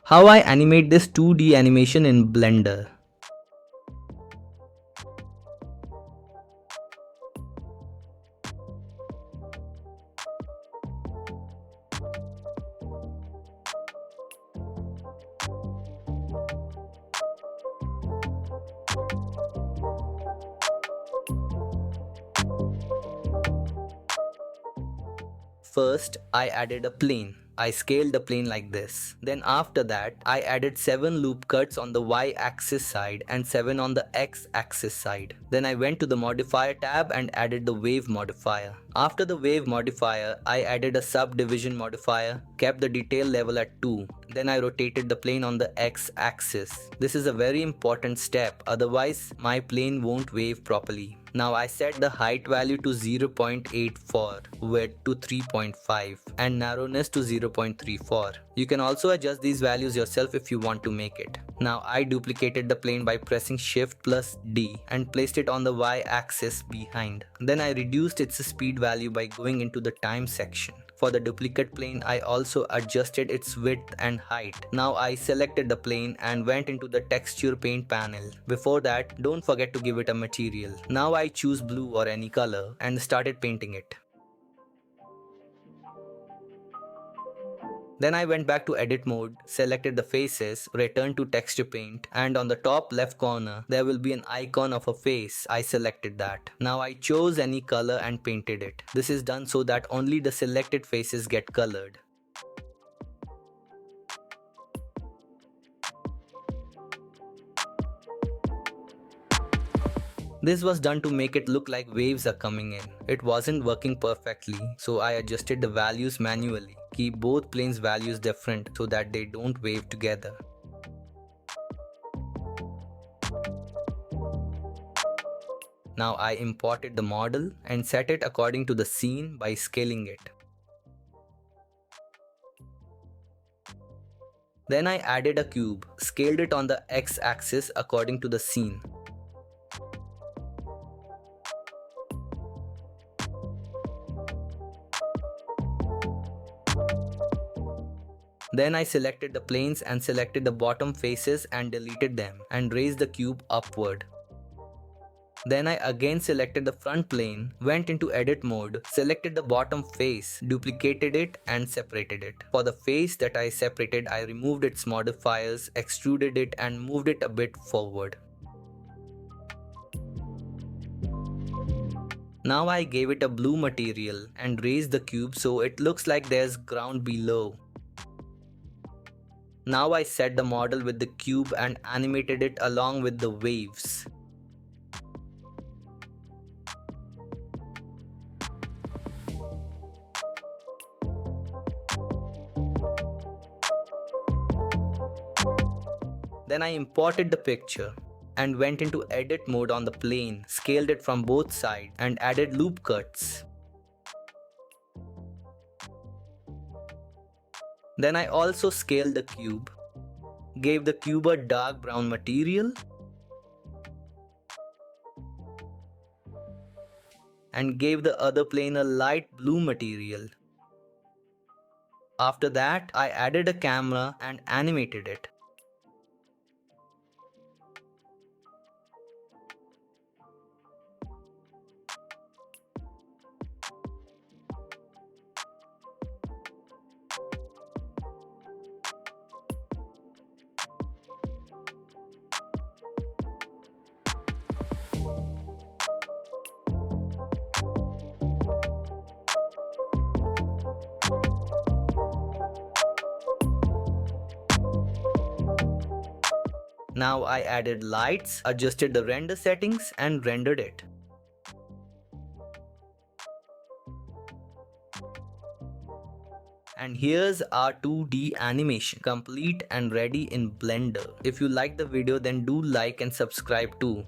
How I animate this 2D animation in Blender. First, I added a plane. I scaled the plane like this. Then after that, I added 7 loop cuts on the y-axis side and 7 on the x-axis side. Then I went to the modifier tab and added the wave modifier. After the wave modifier, I added a subdivision modifier, kept the detail level at 2. Then I rotated the plane on the x-axis. This is a very important step, otherwise my plane won't wave properly. Now I set the height value to 0.84, width to 3.5 and narrowness to 0.34. You can also adjust these values yourself if you want to make it. Now I duplicated the plane by pressing Shift plus D and placed it on the y-axis behind. Then I reduced its speed value by going into the time section. For the duplicate plane, I also adjusted its width and height. Now I selected the plane and went into the texture paint panel. Before that, don't forget to give it a material. Now I choose blue or any color and started painting it. Then I went back to edit mode, selected the faces, returned to texture paint, and on the top left corner there will be an icon of a face. I selected that. Now I chose any color and painted it. This is done so that only the selected faces get colored. This was done to make it look like waves are coming in. It wasn't working perfectly, so I adjusted the values manually. Keep both planes' values different so that they don't wave together. Now I imported the model and set it according to the scene by scaling it. Then I added a cube, scaled it on the x-axis according to the scene. Then I selected the planes and selected the bottom faces and deleted them and raised the cube upward. Then I again selected the front plane, went into edit mode, selected the bottom face, duplicated it and separated it. For the face that I separated, I removed its modifiers, extruded it and moved it a bit forward. Now I gave it a blue material and raised the cube so it looks like there's ground below. Now I set the model with the cube and animated it along with the waves. Then I imported the picture and went into edit mode on the plane, scaled it from both sides and added loop cuts. Then I also scaled the cube, gave the cube a dark brown material and gave the other plane a light blue material. After that, I added a camera and animated it. Now I added lights, adjusted the render settings and rendered it. And here's our 2D animation, complete and ready in Blender. If you like the video, then do like and subscribe too.